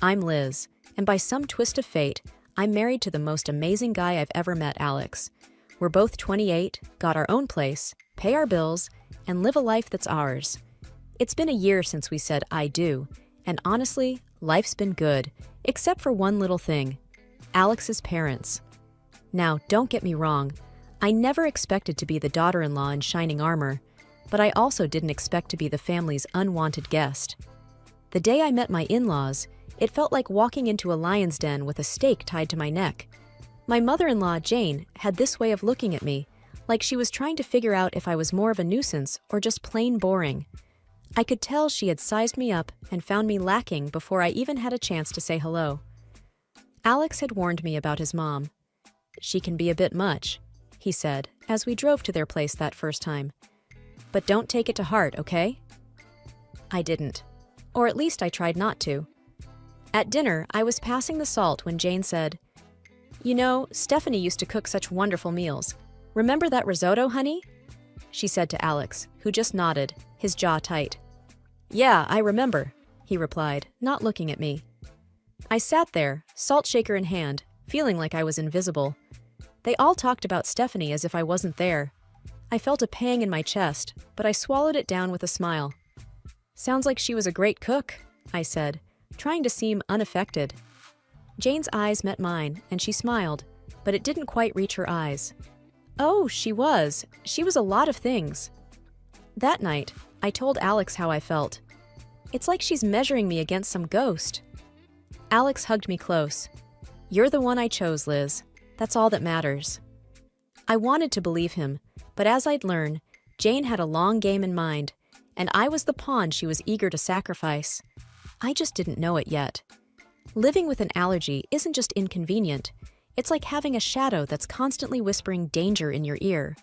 I'm Liz, and by some twist of fate, I'm married to the most amazing guy I've ever met, Alex. We're both 28, got our own place, pay our bills, and live a life that's ours. It's been a year since we said I do, and honestly, life's been good, except for one little thing: Alex's parents. Now, don't get me wrong, I never expected to be the daughter-in-law in shining armor, but I also didn't expect to be the family's unwanted guest. The day I met my in-laws, it felt like walking into a lion's den with a stake tied to my neck. My mother-in-law, Jane, had this way of looking at me, like she was trying to figure out if I was more of a nuisance or just plain boring. I could tell she had sized me up and found me lacking before I even had a chance to say hello. Alex had warned me about his mom. "She can be a bit much," he said, as we drove to their place that first time. "But don't take it to heart, okay?" I didn't. Or at least I tried not to. At dinner, I was passing the salt when Jane said, "You know, Stephanie used to cook such wonderful meals. Remember that risotto, honey?" She said to Alex, who just nodded, his jaw tight. "Yeah, I remember," he replied, not looking at me. I sat there, salt shaker in hand, feeling like I was invisible. They all talked about Stephanie as if I wasn't there. I felt a pang in my chest, but I swallowed it down with a smile. "Sounds like she was a great cook," I said, trying to seem unaffected. Jane's eyes met mine, and she smiled, but it didn't quite reach her eyes. "Oh, she was. She was a lot of things." That night, I told Alex how I felt. It's like she's measuring me against some ghost. Alex hugged me close. "You're the one I chose, Liz. That's all that matters." I wanted to believe him, but as I'd learn, Jane had a long game in mind, and I was the pawn she was eager to sacrifice. I just didn't know it yet. Living with an allergy isn't just inconvenient, it's like having a shadow that's constantly whispering danger in your ear.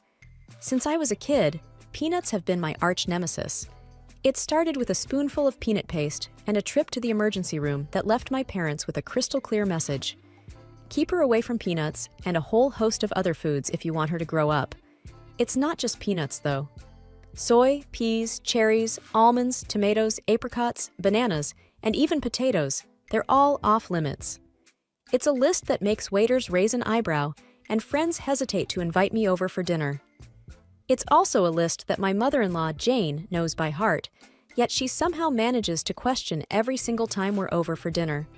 Since I was a kid, peanuts have been my arch nemesis. It started with a spoonful of peanut paste and a trip to the emergency room that left my parents with a crystal clear message. Keep her away from peanuts and a whole host of other foods if you want her to grow up. It's not just peanuts, though. Soy, peas, cherries, almonds, tomatoes, apricots, bananas, and even potatoes, they're all off limits. It's a list that makes waiters raise an eyebrow and friends hesitate to invite me over for dinner. It's also a list that my mother-in-law, Jane, knows by heart, yet she somehow manages to question every single time we're over for dinner.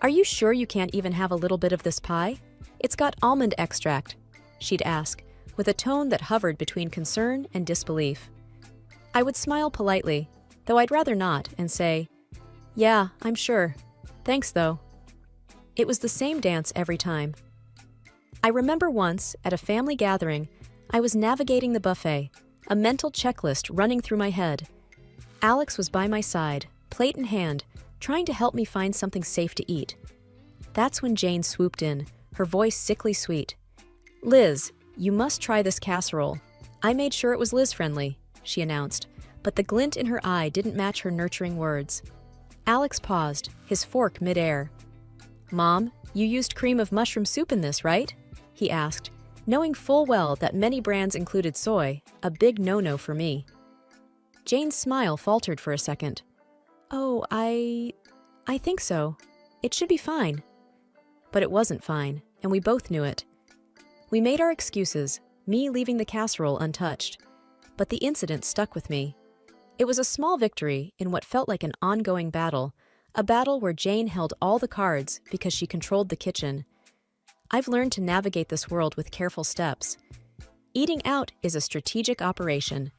"Are you sure you can't even have a little bit of this pie? It's got almond extract," she'd ask, with a tone that hovered between concern and disbelief. I would smile politely, though I'd rather not, and say, "Yeah, I'm sure. Thanks, though." It was the same dance every time. I remember once, at a family gathering, I was navigating the buffet, a mental checklist running through my head. Alex was by my side, plate in hand, trying to help me find something safe to eat. That's when Jane swooped in, her voice sickly sweet. "Liz, you must try this casserole. I made sure it was Liz-friendly," she announced, but the glint in her eye didn't match her nurturing words. Alex paused, his fork mid-air. "Mom, you used cream of mushroom soup in this, right?" he asked, knowing full well that many brands included soy, a big no-no for me. Jane's smile faltered for a second. "Oh, I think so. It should be fine." But it wasn't fine, and we both knew it. We made our excuses, me leaving the casserole untouched. But the incident stuck with me. It was a small victory in what felt like an ongoing battle, a battle where Jane held all the cards because she controlled the kitchen. I've learned to navigate this world with careful steps. Eating out is a strategic operation.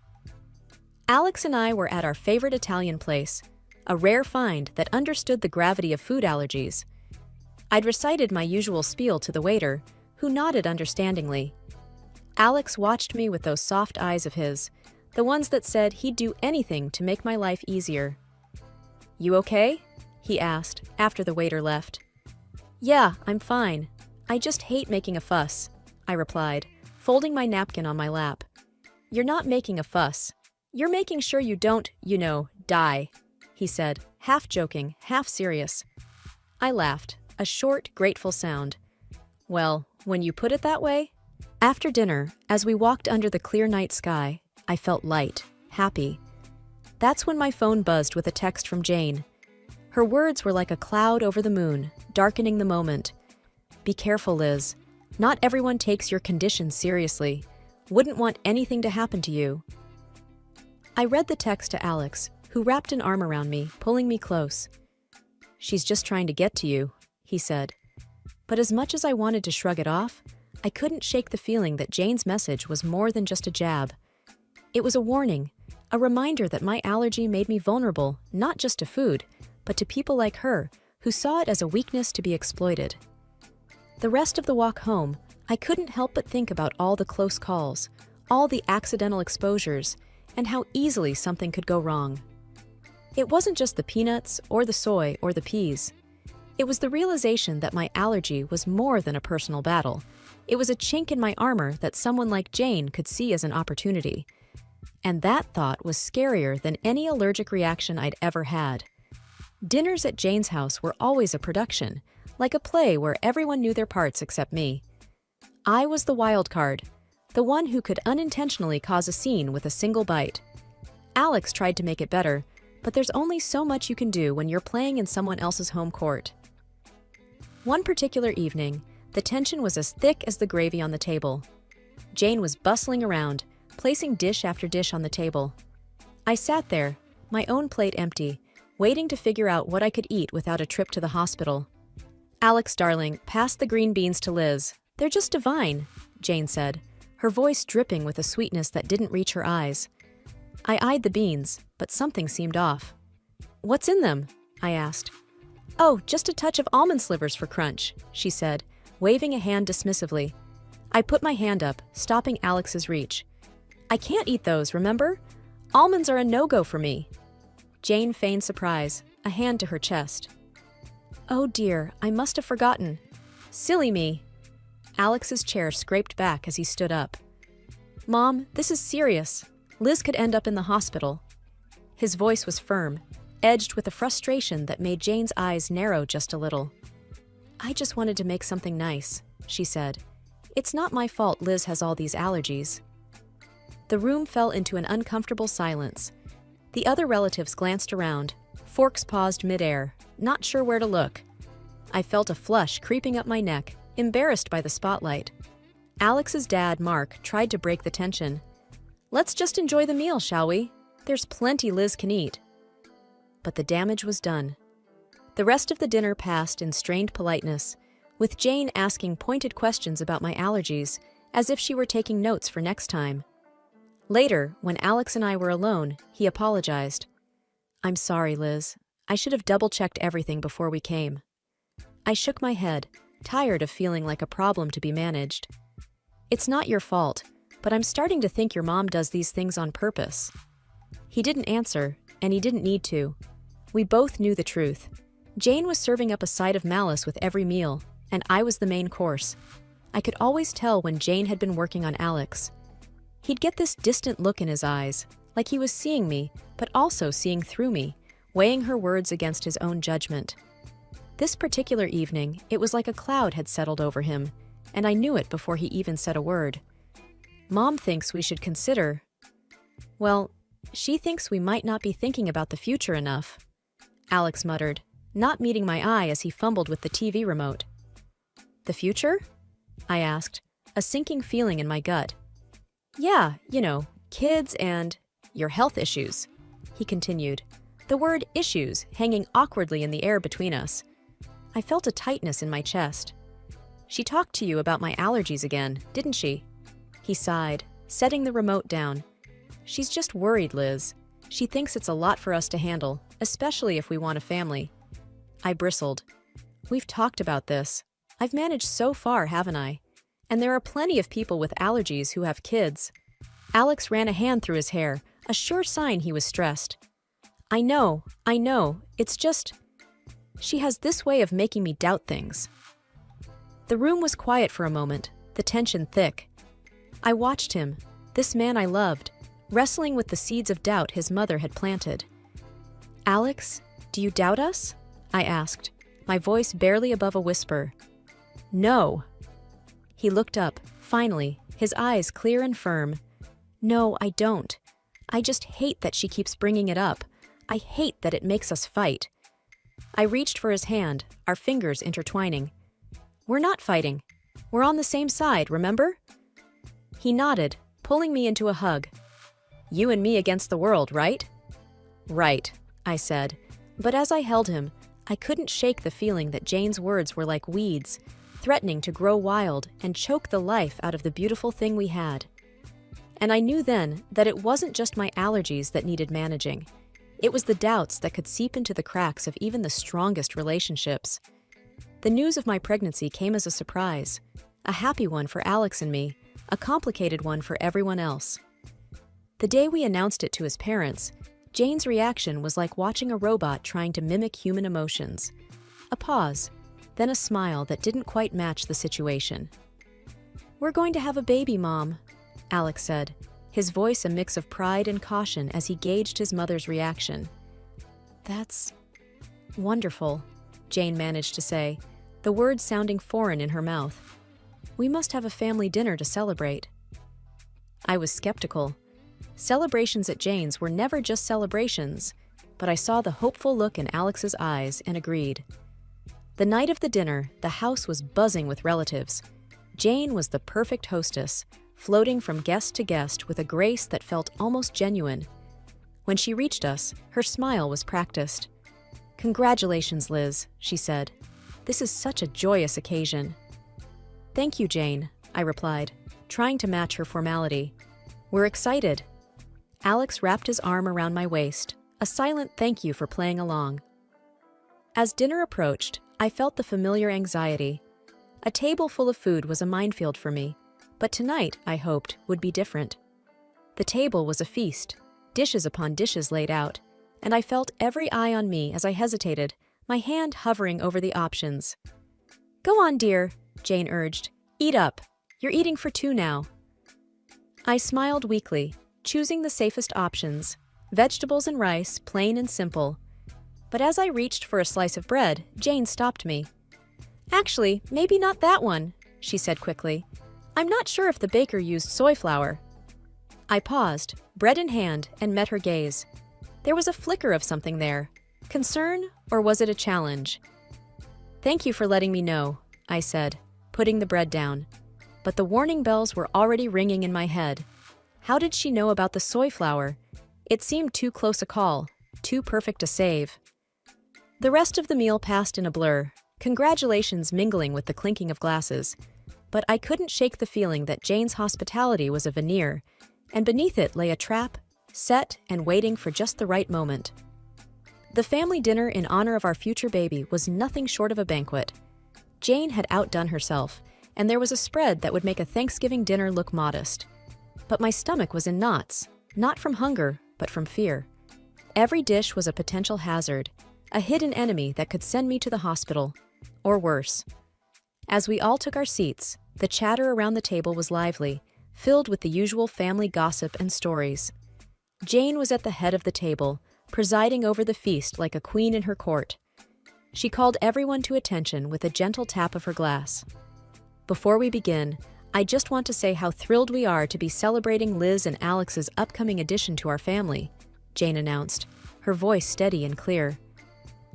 Alex and I were at our favorite Italian place, a rare find that understood the gravity of food allergies. I'd recited my usual spiel to the waiter, who nodded understandingly. Alex watched me with those soft eyes of his, the ones that said he'd do anything to make my life easier. "You okay?" he asked, after the waiter left. "Yeah, I'm fine. I just hate making a fuss," I replied, folding my napkin on my lap. "You're not making a fuss. You're making sure you don't, die," he said, half joking, half serious. I laughed, a short, grateful sound. Well, when you put it that way. After dinner, as we walked under the clear night sky, I felt light, happy. That's when my phone buzzed with a text from Jane. Her words were like a cloud over the moon, darkening the moment. Be careful, Liz. Not everyone takes your condition seriously. Wouldn't want anything to happen to you. I read the text to Alex, who wrapped an arm around me, pulling me close. She's just trying to get to you, he said. But as much as I wanted to shrug it off, I couldn't shake the feeling that Jane's message was more than just a jab. It was a warning, a reminder that my allergy made me vulnerable, not just to food, but to people like her, who saw it as a weakness to be exploited. The rest of the walk home, I couldn't help but think about all the close calls, all the accidental exposures, and how easily something could go wrong. It wasn't just the peanuts, or the soy, or the peas. It was the realization that my allergy was more than a personal battle. It was a chink in my armor that someone like Jane could see as an opportunity. And that thought was scarier than any allergic reaction I'd ever had. Dinners at Jane's house were always a production, like a play where everyone knew their parts except me. I was the wild card, the one who could unintentionally cause a scene with a single bite. Alex tried to make it better, but there's only so much you can do when you're playing in someone else's home court. One particular evening, the tension was as thick as the gravy on the table. Jane was bustling around, placing dish after dish on the table. I sat there, my own plate empty, waiting to figure out what I could eat without a trip to the hospital. Alex, darling, pass the green beans to Liz. They're just divine, Jane said, her voice dripping with a sweetness that didn't reach her eyes. I eyed the beans, but something seemed off. What's in them? I asked. Oh, just a touch of almond slivers for crunch, she said, waving a hand dismissively. I put my hand up, stopping Alex's reach. I can't eat those, remember? Almonds are a no-go for me. Jane feigned surprise, a hand to her chest. Oh dear, I must have forgotten. Silly me. Alex's chair scraped back as he stood up. Mom, this is serious. Liz could end up in the hospital. His voice was firm, edged with a frustration that made Jane's eyes narrow just a little. I just wanted to make something nice, she said. It's not my fault Liz has all these allergies. The room fell into an uncomfortable silence. The other relatives glanced around, forks paused midair, not sure where to look. I felt a flush creeping up my neck, embarrassed by the spotlight. Alex's dad, Mark, tried to break the tension. Let's just enjoy the meal, shall we? There's plenty Liz can eat. But the damage was done. The rest of the dinner passed in strained politeness, with Jane asking pointed questions about my allergies, as if she were taking notes for next time. Later, when Alex and I were alone, he apologized. I'm sorry, Liz. I should have double-checked everything before we came. I shook my head, tired of feeling like a problem to be managed. It's not your fault, but I'm starting to think your mom does these things on purpose. He didn't answer, and he didn't need to. We both knew the truth. Jane was serving up a side of malice with every meal, and I was the main course. I could always tell when Jane had been working on Alex. He'd get this distant look in his eyes, like he was seeing me, but also seeing through me, weighing her words against his own judgment. This particular evening, it was like a cloud had settled over him, and I knew it before he even said a word. Mom thinks we should consider... Well, she thinks we might not be thinking about the future enough, Alex muttered, not meeting my eye as he fumbled with the TV remote. The future? I asked, a sinking feeling in my gut. Yeah, kids and your health issues, he continued, the word issues hanging awkwardly in the air between us. I felt a tightness in my chest. She talked to you about my allergies again, didn't she? He sighed, setting the remote down. She's just worried, Liz. She thinks it's a lot for us to handle, especially if we want a family. I bristled. We've talked about this. I've managed so far, haven't I? And there are plenty of people with allergies who have kids. Alex ran a hand through his hair, a sure sign he was stressed. I know. It's just... She has this way of making me doubt things. The room was quiet for a moment, the tension thick. I watched him, this man I loved, wrestling with the seeds of doubt his mother had planted. Alex, do you doubt us? I asked, my voice barely above a whisper. No. He looked up, finally, his eyes clear and firm. No, I don't. I just hate that she keeps bringing it up. I hate that it makes us fight. I reached for his hand, our fingers intertwining. "We're not fighting. We're on the same side, remember?" He nodded, pulling me into a hug. "You and me against the world, right?" "Right," I said, but as I held him, I couldn't shake the feeling that Jane's words were like weeds, threatening to grow wild and choke the life out of the beautiful thing we had. And I knew then that it wasn't just my allergies that needed managing. It was the doubts that could seep into the cracks of even the strongest relationships. The news of my pregnancy came as a surprise, a happy one for Alex and me, a complicated one for everyone else. The day we announced it to his parents, Jane's reaction was like watching a robot trying to mimic human emotions. A pause, then a smile that didn't quite match the situation. "We're going to have a baby, Mom," Alex said, his voice a mix of pride and caution as he gauged his mother's reaction. "That's wonderful," Jane managed to say, the words sounding foreign in her mouth. "We must have a family dinner to celebrate." I was skeptical. Celebrations at Jane's were never just celebrations, but I saw the hopeful look in Alex's eyes and agreed. The night of the dinner, the house was buzzing with relatives. Jane was the perfect hostess, floating from guest to guest with a grace that felt almost genuine. When she reached us, her smile was practiced. "Congratulations, Liz," she said. "This is such a joyous occasion." "Thank you, Jane," I replied, trying to match her formality. "We're excited." Alex wrapped his arm around my waist, a silent thank you for playing along. As dinner approached, I felt the familiar anxiety. A table full of food was a minefield for me, but tonight, I hoped, would be different. The table was a feast, dishes upon dishes laid out, and I felt every eye on me as I hesitated, my hand hovering over the options. "Go on, dear," Jane urged. "Eat up. You're eating for two now." I smiled weakly, choosing the safest options, vegetables and rice, plain and simple. But as I reached for a slice of bread, Jane stopped me. "Actually, maybe not that one," she said quickly. "I'm not sure if the baker used soy flour." I paused, bread in hand, and met her gaze. There was a flicker of something there. Concern, or was it a challenge? "Thank you for letting me know," I said, putting the bread down. But the warning bells were already ringing in my head. How did she know about the soy flour? It seemed too close a call, too perfect a save. The rest of the meal passed in a blur, congratulations mingling with the clinking of glasses. But I couldn't shake the feeling that Jane's hospitality was a veneer, and beneath it lay a trap, set and waiting for just the right moment. The family dinner in honor of our future baby was nothing short of a banquet. Jane had outdone herself, and there was a spread that would make a Thanksgiving dinner look modest. But my stomach was in knots, not from hunger, but from fear. Every dish was a potential hazard, a hidden enemy that could send me to the hospital, or worse. As we all took our seats, the chatter around the table was lively, filled with the usual family gossip and stories. Jane was at the head of the table, presiding over the feast like a queen in her court. She called everyone to attention with a gentle tap of her glass. "Before we begin, I just want to say how thrilled we are to be celebrating Liz and Alex's upcoming addition to our family," Jane announced, her voice steady and clear.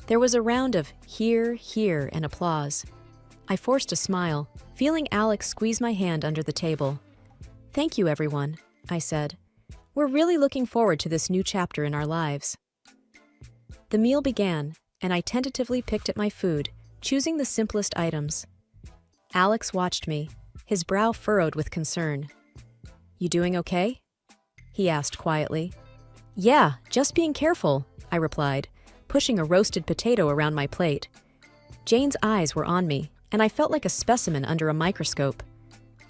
There was a round of hear, hear, and applause. I forced a smile, feeling Alex squeeze my hand under the table. "Thank you, everyone," I said. "We're really looking forward to this new chapter in our lives." The meal began, and I tentatively picked at my food, choosing the simplest items. Alex watched me, his brow furrowed with concern. "You doing okay?" he asked quietly. "Yeah, just being careful," I replied, pushing a roasted potato around my plate. Jane's eyes were on me, and I felt like a specimen under a microscope.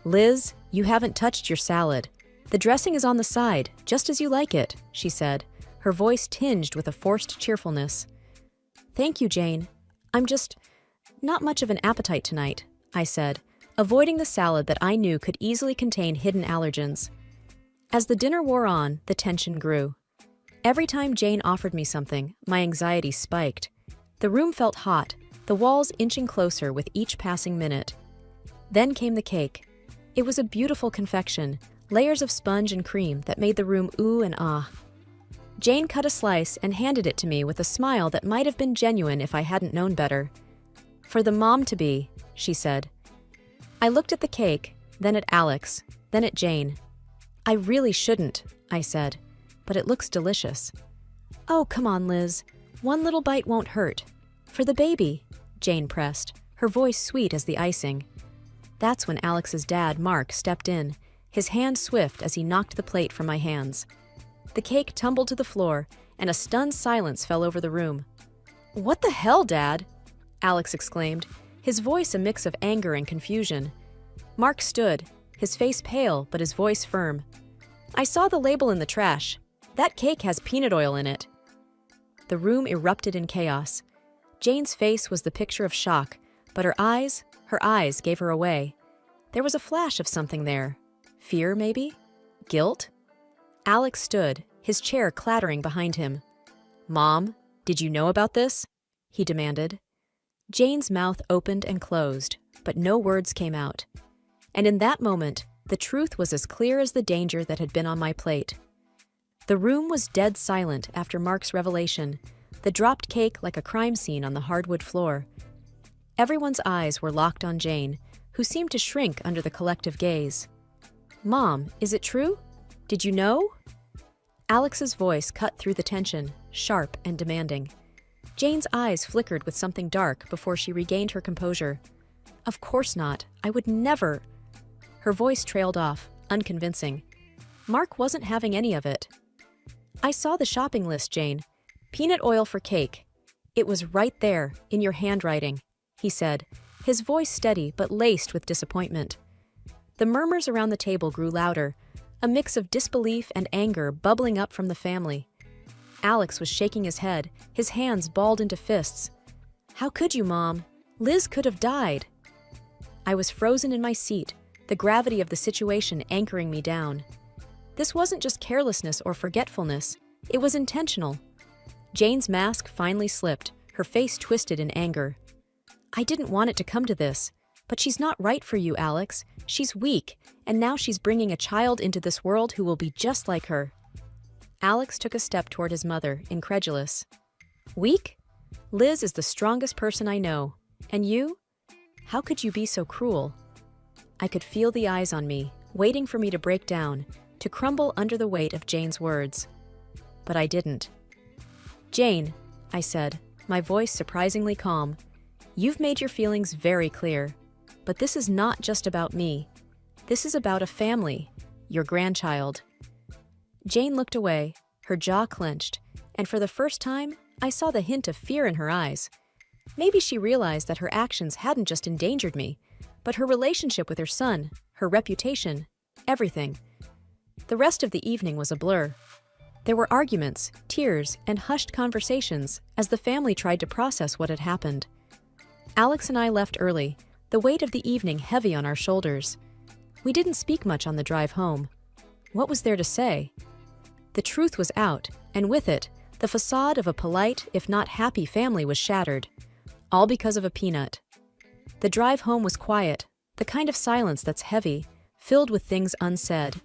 "Liz, you haven't touched your salad. The dressing is on the side, just as you like it," she said, her voice tinged with a forced cheerfulness. "Thank you, Jane. I'm just not much of an appetite tonight," I said, avoiding the salad that I knew could easily contain hidden allergens. As the dinner wore on, the tension grew. Every time Jane offered me something, my anxiety spiked. The room felt hot, the walls inching closer with each passing minute. Then came the cake. It was a beautiful confection, layers of sponge and cream that made the room ooh and ah. Jane cut a slice and handed it to me with a smile that might have been genuine if I hadn't known better. "For the mom-to-be," she said. I looked at the cake, then at Alex, then at Jane. "I really shouldn't," I said, "but it looks delicious." "Oh, come on, Liz. One little bite won't hurt. For the baby," Jane pressed, her voice sweet as the icing. That's when Alex's dad, Mark, stepped in, his hand swift as he knocked the plate from my hands. The cake tumbled to the floor, and a stunned silence fell over the room. "What the hell, Dad?" Alex exclaimed, his voice a mix of anger and confusion. Mark stood, his face pale but his voice firm. "I saw the label in the trash. That cake has peanut oil in it." The room erupted in chaos. Jane's face was the picture of shock, but her eyes gave her away. There was a flash of something there. Fear, maybe? Guilt? Alex stood, his chair clattering behind him. "Mom, did you know about this?" he demanded. Jane's mouth opened and closed, but no words came out. And in that moment, the truth was as clear as the danger that had been on my plate. The room was dead silent after Mark's revelation, the dropped cake like a crime scene on the hardwood floor. Everyone's eyes were locked on Jane, who seemed to shrink under the collective gaze. "Mom, is it true? Did you know?" Alex's voice cut through the tension, sharp and demanding. Jane's eyes flickered with something dark before she regained her composure. "Of course not. I would never." Her voice trailed off, unconvincing. Mark wasn't having any of it. "I saw the shopping list, Jane. Peanut oil for cake. It was right there, in your handwriting," he said, his voice steady but laced with disappointment. The murmurs around the table grew louder, a mix of disbelief and anger bubbling up from the family. Alex was shaking his head, his hands balled into fists. "How could you, Mom? Liz could have died." I was frozen in my seat, the gravity of the situation anchoring me down. This wasn't just carelessness or forgetfulness, it was intentional. Jane's mask finally slipped, her face twisted in anger. "I didn't want it to come to this, but she's not right for you, Alex. She's weak, and now she's bringing a child into this world who will be just like her." Alex took a step toward his mother, incredulous. "Weak? Liz is the strongest person I know. And you? How could you be so cruel?" I could feel the eyes on me, waiting for me to break down, to crumble under the weight of Jane's words. But I didn't. "Jane," I said, my voice surprisingly calm, "you've made your feelings very clear. But this is not just about me. This is about a family, your grandchild." Jane looked away, her jaw clenched, and for the first time, I saw the hint of fear in her eyes. Maybe she realized that her actions hadn't just endangered me, but her relationship with her son, her reputation, everything. The rest of the evening was a blur. There were arguments, tears, and hushed conversations as the family tried to process what had happened. Alex and I left early, the weight of the evening heavy on our shoulders. We didn't speak much on the drive home. What was there to say? The truth was out, and with it, the facade of a polite, if not happy family was shattered. All because of a peanut. The drive home was quiet, the kind of silence that's heavy, filled with things unsaid.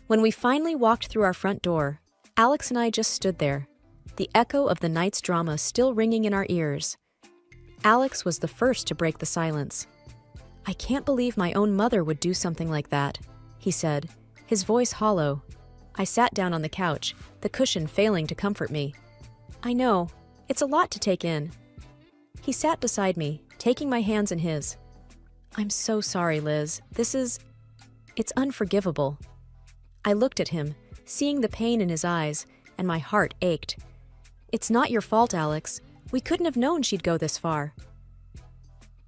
When we finally walked through our front door, Alex and I just stood there, the echo of the night's drama still ringing in our ears. Alex was the first to break the silence. "I can't believe my own mother would do something like that," he said, his voice hollow. I sat down on the couch, the cushion failing to comfort me. "I know, it's a lot to take in." He sat beside me, taking my hands in his. "I'm so sorry, Liz. It's unforgivable." I looked at him, seeing the pain in his eyes, and my heart ached. "It's not your fault, Alex. We couldn't have known she'd go this far."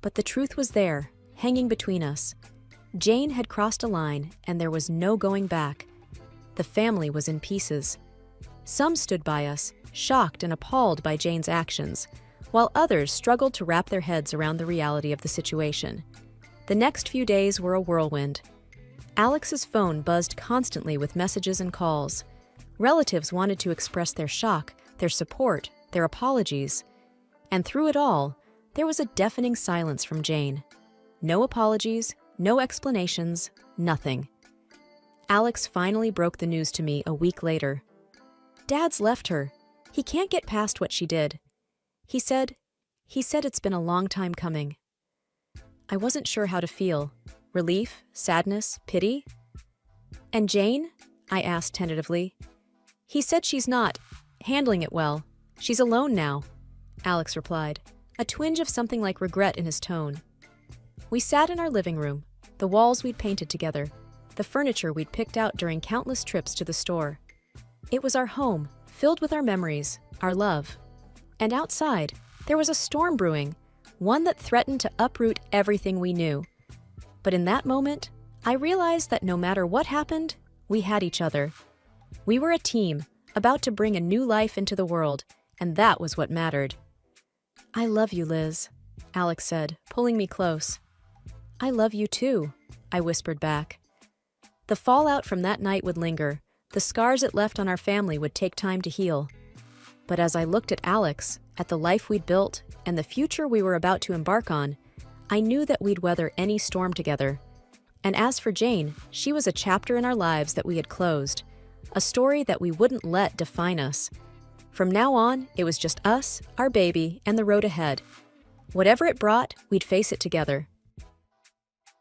But the truth was there, hanging between us. Jane had crossed a line, and there was no going back. The family was in pieces. Some stood by us, shocked and appalled by Jane's actions, while others struggled to wrap their heads around the reality of the situation. The next few days were a whirlwind. Alex's phone buzzed constantly with messages and calls. Relatives wanted to express their shock, their support, their apologies. And through it all, there was a deafening silence from Jane. No apologies, no explanations, nothing. Alex finally broke the news to me a week later. Dad's left her. He can't get past what she did. He said it's been a long time coming. I wasn't sure how to feel. Relief, sadness, pity? And Jane? I asked tentatively. He said she's not handling it well. She's alone now, Alex replied, a twinge of something like regret in his tone. We sat in our living room, the walls we'd painted together, the furniture we'd picked out during countless trips to the store. It was our home, filled with our memories, our love. And outside, there was a storm brewing, one that threatened to uproot everything we knew. But in that moment, I realized that no matter what happened, we had each other. We were a team, about to bring a new life into the world, and that was what mattered. I love you, Liz, Alex said, pulling me close. I love you too, I whispered back. The fallout from that night would linger. The scars it left on our family would take time to heal. But as I looked at Alex, at the life we'd built, and the future we were about to embark on, I knew that we'd weather any storm together. And as for Jane, she was a chapter in our lives that we had closed, a story that we wouldn't let define us. From now on, it was just us, our baby, and the road ahead. Whatever it brought, we'd face it together.